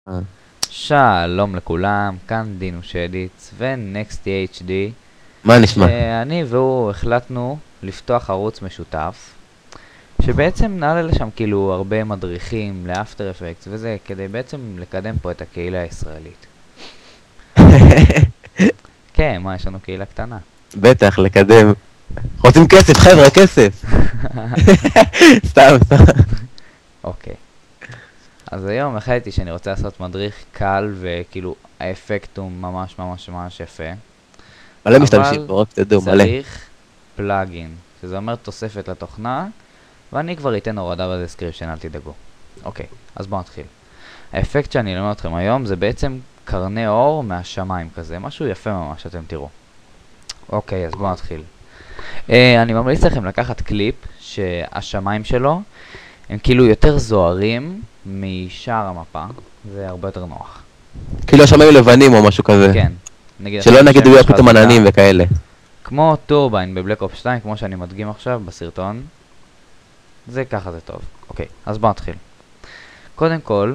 אה, שלום לכולם, כאן דינו שדיץ ונקסטי HD, מה נשמע? שאני והוא החלטנו לפתוח ערוץ משותף, שבעצם נעלה לשם כאילו הרבה מדריכים לאפטר אפקטס וזה, כדי בעצם לקדם פה את הקהילה הישראלית. כן, מה, יש לנו קהילה קטנה. בטח, לקדם. רוצים כסף, חבר'ה, כסף! סתם, סתם. אוקיי. אז היום החלטתי שאני רוצה לעשות מדריך קל וכאילו האפקט הוא ממש ממש ממש יפה. מלא משתמשים אבל פה, רק תדעו, מלא. צריך פלאגין, שזה אומר תוספת לתוכנה, ואני כבר אתן הורדה בדסקריפשן, אל תדאגו. אוקיי, אז בואו נתחיל. האפקט שאני אלמד אתכם היום זה בעצם קרני אור מהשמיים כזה, משהו יפה ממש, אתם תראו. אוקיי, אז בואו נתחיל. אני ממליץ לכם לקחת קליפ שהשמיים שלו הם כאילו יותר זוהרים משאר המפה, זה הרבה יותר נוח. כאילו השמיים לבנים או משהו כזה. כן, נגיד שלא נגיד הוא יהיה השמש פתאום חזקה. עננים וכאלה. כמו טורביין בבלק אופס 2, כמו שאני מדגים עכשיו בסרטון. זה ככה זה טוב. אוקיי, אז בואו נתחיל. קודם כל,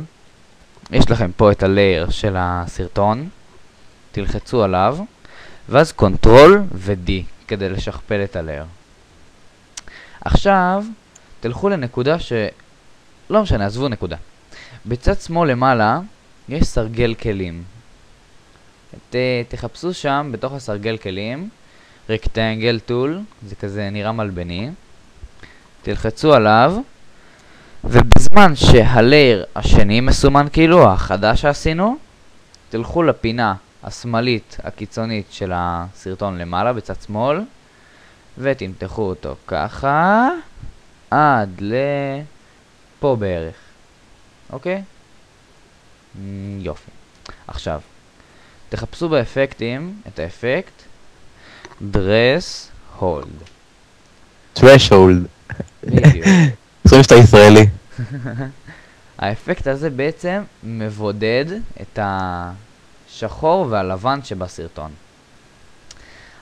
יש לכם פה את הלייר של הסרטון. תלחצו עליו, ואז קונטרול ו-D כדי לשכפל את הלייר. עכשיו, תלכו לנקודה לא משנה, עזבו נקודה. בצד שמאל למעלה, יש סרגל כלים. תחפשו שם, בתוך הסרגל כלים, רקטנגל טול, זה כזה נראה מלבני. תלחצו עליו, ובזמן שהלייר השני מסומן כאילו, החדש שעשינו, תלכו לפינה השמאלית הקיצונית של הסרטון למעלה בצד שמאל, ותמתחו אותו ככה, עד לפה בערך. אוקיי? יופי. עכשיו, תחפשו באפקטים את האפקט Dress Hold. threshold. בדיוק. חושבים שאתה ישראלי. האפקט הזה בעצם מבודד את השחור והלבן שבסרטון.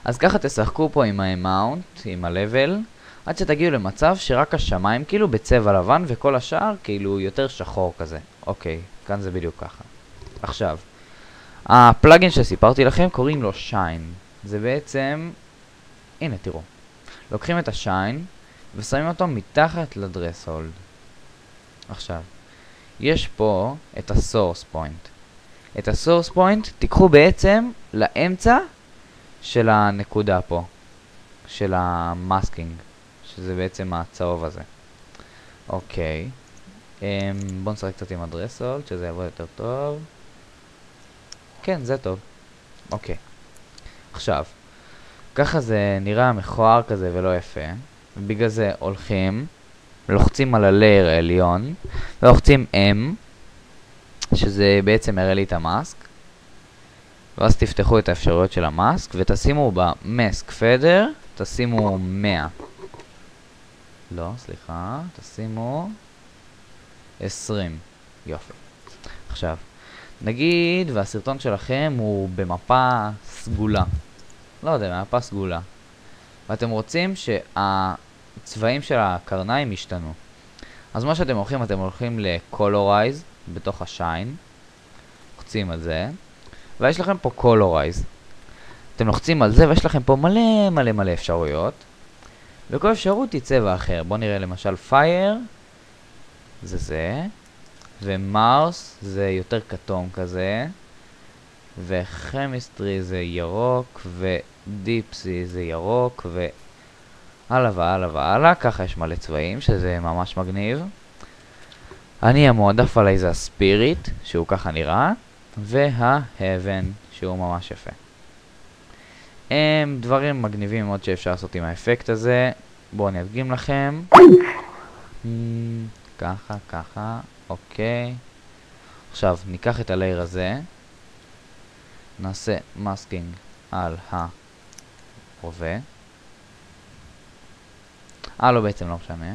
אז ככה תשחקו פה עם ה-amount, עם ה-level, עד שתגיעו למצב שרק השמיים כאילו בצבע לבן וכל השאר כאילו יותר שחור כזה. אוקיי, כאן זה בדיוק ככה. עכשיו, הפלאגין שסיפרתי לכם קוראים לו Shine. זה בעצם, הנה תראו, לוקחים את ה-Shine ושמים אותו מתחת ל-Dress Hold. עכשיו, יש פה את ה-Source Point. את ה-Source Point תיקחו בעצם לאמצע של הנקודה פה, של המאסקינג, שזה בעצם הצהוב הזה. אוקיי, בואו נשחק קצת עם ה-Dress Hold, שזה יעבוד יותר טוב. כן, זה טוב. אוקיי. עכשיו, ככה זה נראה מכוער כזה ולא יפה, ובגלל זה הולכים, לוחצים על הלייר העליון, ולוחצים M, שזה בעצם מראה לי את המאסק, ואז תפתחו את האפשרויות של המאסק, ותשימו במאסק פדר, תשימו 100. לא, סליחה, תשימו 20. יופי. עכשיו, נגיד והסרטון שלכם הוא במפה סגולה. לא יודע, מפה סגולה. ואתם רוצים שהצבעים של הקרניים ישתנו. אז מה שאתם הולכים, אתם הולכים ל-Colorize בתוך ה-Shine. לוחצים על זה. ויש לכם פה Colorize. אתם לוחצים על זה ויש לכם פה מלא מלא מלא אפשרויות. וכל אפשרות היא צבע אחר. בואו נראה למשל Fire. זה. ומארס זה יותר כתום כזה. וכימיסטרי זה ירוק. ודיפסי זה ירוק. והלאה והלאה והלאה. ככה יש מלא צבעים שזה ממש מגניב. אני המועדף עליי זה הספיריט שהוא ככה נראה. וההבן שהוא ממש יפה. הם דברים מגניבים מאוד שאפשר לעשות עם האפקט הזה. בואו אני אדגים לכם. ככה, ככה, אוקיי. עכשיו ניקח את הלייר הזה. נעשה מסקינג על הרובה. לא בעצם לא משנה.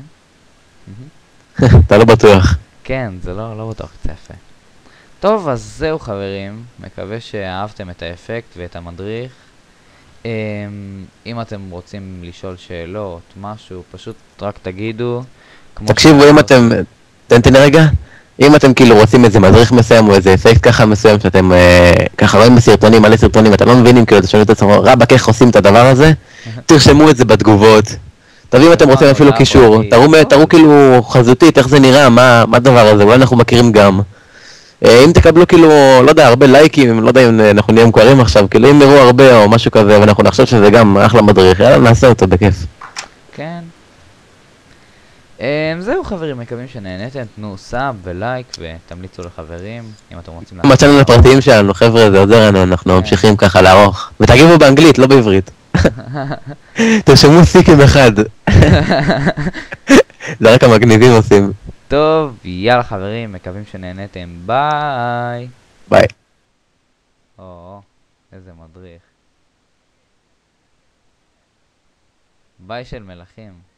אתה לא בטוח. כן, זה לא בטוח יצא יפה. טוב, אז זהו חברים. מקווה שאהבתם את האפקט ואת המדריך. אם אתם רוצים לשאול שאלות, משהו, פשוט רק תגידו. תקשיבו, אם אתם... תן רגע. אם אתם כאילו רוצים איזה מדריך מסוים או איזה אפקט ככה מסוים שאתם ככה רואים בסרטונים, מלא סרטונים, אתם לא מבינים כאילו, אתם שואלים את עצמם, רבאק איך עושים את הדבר הזה? תרשמו את זה בתגובות. תביאו אם אתם רוצים אפילו קישור, תראו כאילו חזותית איך זה נראה, מה הדבר הזה, אולי אנחנו מכירים גם. אם תקבלו כאילו, לא יודע, הרבה לייקים, לא יודע אם אנחנו נהיה מוכרים עכשיו, כאילו אם נראו הרבה או משהו כזה ואנחנו נחשוב שזה גם אחלה מדריך, יאללה נעשה אותו בכיף. כן. זהו חברים, מקווים שנהנתם, תנו סאב ולייק ותמליצו לחברים אם אתם רוצים עם הצ'אנל הפרטיים שלנו, חבר'ה, זה עוזר לנו, אנחנו ממשיכים ככה לערוך. ותגיבו באנגלית, לא בעברית. תרשמו סיקים אחד. זה רק המגניבים עושים. טוב, יאללה חברים, מקווים שנהנתם, ביי. ביי. או, איזה מדריך. ביי של מלכים.